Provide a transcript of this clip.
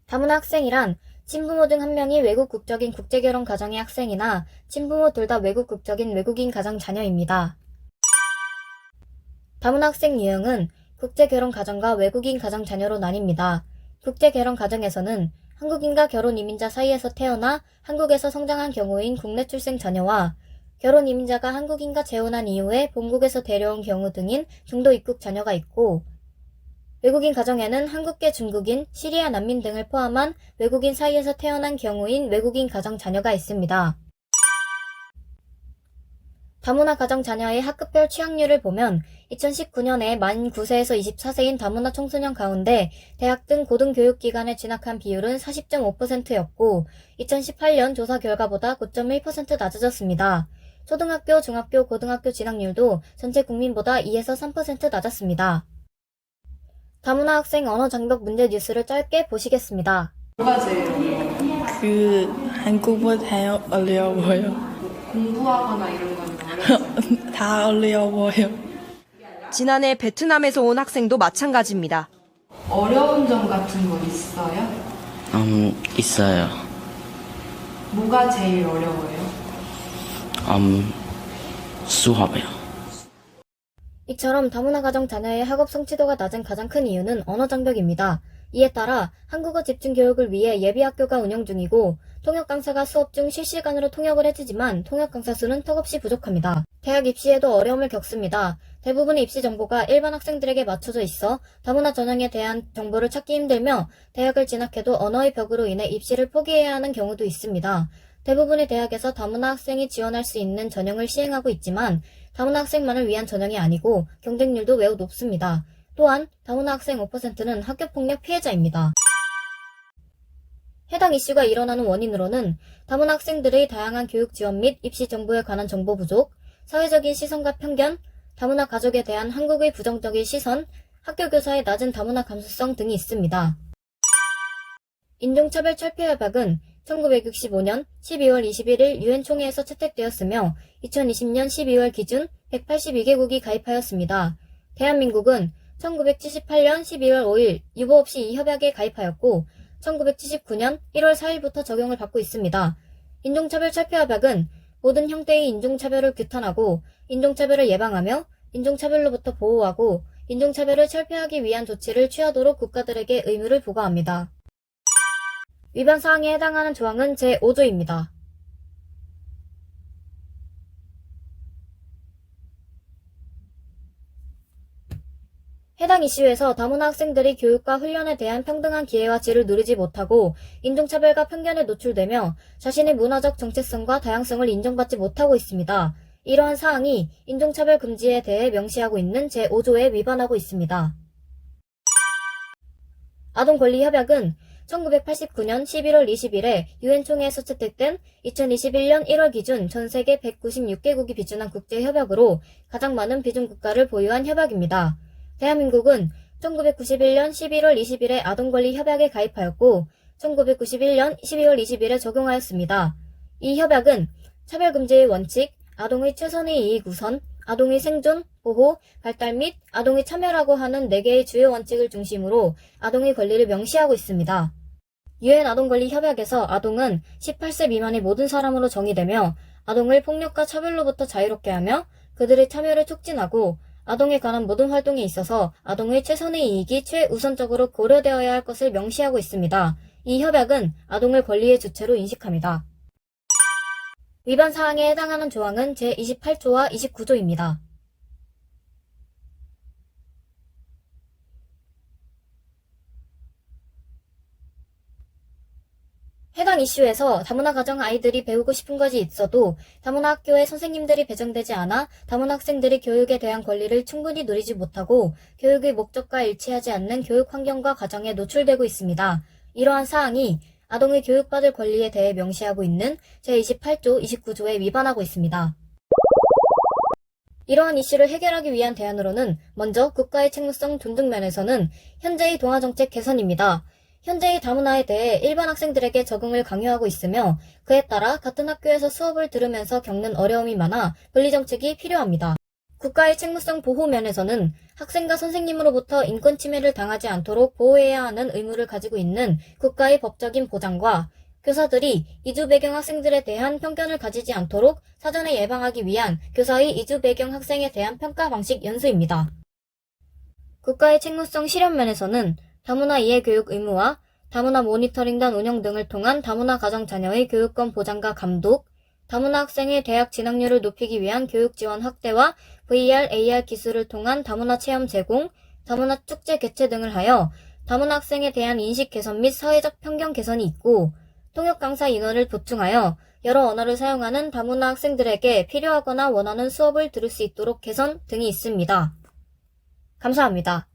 다문화 학생이란 친부모 중 한 명이 외국 국적인 국제결혼 가정의 학생이나 친부모 둘 다 외국 국적인 외국인 가정 자녀입니다. 다문화 학생 유형은 국제결혼 가정과 외국인 가정 자녀로 나뉩니다. 국제결혼 가정에서는 한국인과 결혼 이민자 사이에서 태어나 한국에서 성장한 경우인 국내 출생 자녀와 결혼 이민자가 한국인과 재혼한 이후에 본국에서 데려온 경우 등인 중도 입국 자녀가 있고, 외국인 가정에는 한국계 중국인, 시리아 난민 등을 포함한 외국인 사이에서 태어난 경우인 외국인 가정 자녀가 있습니다. 다문화 가정 자녀의 학급별 취학률을 보면 2019년에 만 9세에서 24세인 다문화 청소년 가운데 대학 등 고등교육기관에 진학한 비율은 40.5%였고 2018년 조사 결과보다 9.1% 낮아졌습니다. 초등학교, 중학교, 고등학교 진학률도 전체 국민보다 2에서 3% 낮았습니다. 다문화 학생 언어 장벽 문제 뉴스를 짧게 보시겠습니다. 뭐가 제일 어려워요? 한국보다 어려워요. 공부하거나 이런 건 어려워요? 다 어려워요. 지난해 베트남에서 온 학생도 마찬가지입니다. 어려운 점 같은 거 있어요? 있어요. 뭐가 제일 어려워요? 수업이요. 이처럼 다문화 가정 자녀의 학업 성취도가 낮은 가장 큰 이유는 언어 장벽입니다. 이에 따라 한국어 집중 교육을 위해 예비학교가 운영 중이고 통역 강사가 수업 중 실시간으로 통역을 해주지만 통역 강사 수는 턱없이 부족합니다. 대학 입시에도 어려움을 겪습니다. 대부분의 입시 정보가 일반 학생들에게 맞춰져 있어 다문화 전형에 대한 정보를 찾기 힘들며 대학을 진학해도 언어의 벽으로 인해 입시를 포기해야 하는 경우도 있습니다. 대부분의 대학에서 다문화 학생이 지원할 수 있는 전형을 시행하고 있지만 다문화 학생만을 위한 전형이 아니고 경쟁률도 매우 높습니다. 또한 다문화 학생 5%는 학교폭력 피해자입니다. 해당 이슈가 일어나는 원인으로는 다문화 학생들의 다양한 교육 지원 및 입시 정보에 관한 정보 부족, 사회적인 시선과 편견, 다문화 가족에 대한 한국의 부정적인 시선, 학교 교사의 낮은 다문화 감수성 등이 있습니다. 인종차별 철폐 협약은 1965년 12월 21일 유엔 총회에서 채택되었으며 2020년 12월 기준 182개국이 가입하였습니다. 대한민국은 1978년 12월 5일 유보 없이 이 협약에 가입하였고 1979년 1월 4일부터 적용을 받고 있습니다. 인종차별 철폐 협약은 모든 형태의 인종차별을 규탄하고 인종차별을 예방하며 인종차별로부터 보호하고 인종차별을 철폐하기 위한 조치를 취하도록 국가들에게 의무를 부과합니다. 위반 사항에 해당하는 조항은 제5조입니다. 해당 이슈에서 다문화 학생들이 교육과 훈련에 대한 평등한 기회와 질을 누리지 못하고 인종차별과 편견에 노출되며 자신의 문화적 정체성과 다양성을 인정받지 못하고 있습니다. 이러한 사항이 인종차별 금지에 대해 명시하고 있는 제5조에 위반하고 있습니다. 아동권리협약은 1989년 11월 20일에 유엔 총회에서 채택된 2021년 1월 기준 전 세계 196개국이 비준한 국제협약으로 가장 많은 비준 국가를 보유한 협약입니다. 대한민국은 1991년 11월 20일에 아동권리 협약에 가입하였고 1991년 12월 20일에 적용하였습니다. 이 협약은 차별금지의 원칙, 아동의 최선의 이익 우선, 아동의 생존, 보호, 발달 및 아동의 참여라고 하는 4개의 주요 원칙을 중심으로 아동의 권리를 명시하고 있습니다. 유엔 아동권리 협약에서 아동은 18세 미만의 모든 사람으로 정의되며 아동을 폭력과 차별로부터 자유롭게 하며 그들의 참여를 촉진하고 아동에 관한 모든 활동에 있어서 아동의 최선의 이익이 최우선적으로 고려되어야 할 것을 명시하고 있습니다. 이 협약은 아동을 권리의 주체로 인식합니다. 위반 사항에 해당하는 조항은 제28조와 29조입니다. 해당 이슈에서 다문화 가정 아이들이 배우고 싶은 것이 있어도 다문화 학교에 선생님들이 배정되지 않아 다문화 학생들이 교육에 대한 권리를 충분히 누리지 못하고 교육의 목적과 일치하지 않는 교육 환경과 과정에 노출되고 있습니다. 이러한 사항이 아동의 교육받을 권리에 대해 명시하고 있는 제28조, 29조에 위반하고 있습니다. 이러한 이슈를 해결하기 위한 대안으로는 먼저 국가의 책무성 존중 면에서는 현재의 동아정책 개선입니다. 현재의 다문화에 대해 일반 학생들에게 적응을 강요하고 있으며 그에 따라 같은 학교에서 수업을 들으면서 겪는 어려움이 많아 분리정책이 필요합니다. 국가의 책무성 보호 면에서는 학생과 선생님으로부터 인권 침해를 당하지 않도록 보호해야 하는 의무를 가지고 있는 국가의 법적인 보장과 교사들이 이주 배경 학생들에 대한 편견을 가지지 않도록 사전에 예방하기 위한 교사의 이주 배경 학생에 대한 평가 방식 연수입니다. 국가의 책무성 실현 면에서는 다문화 이해 교육 의무와 다문화 모니터링단 운영 등을 통한 다문화 가정 자녀의 교육권 보장과 감독, 다문화 학생의 대학 진학률을 높이기 위한 교육 지원 확대와 VR, AR 기술을 통한 다문화 체험 제공, 다문화 축제 개최 등을 하여 다문화 학생에 대한 인식 개선 및 사회적 편견 개선이 있고, 통역 강사 인원을 보충하여 여러 언어를 사용하는 다문화 학생들에게 필요하거나 원하는 수업을 들을 수 있도록 개선 등이 있습니다. 감사합니다.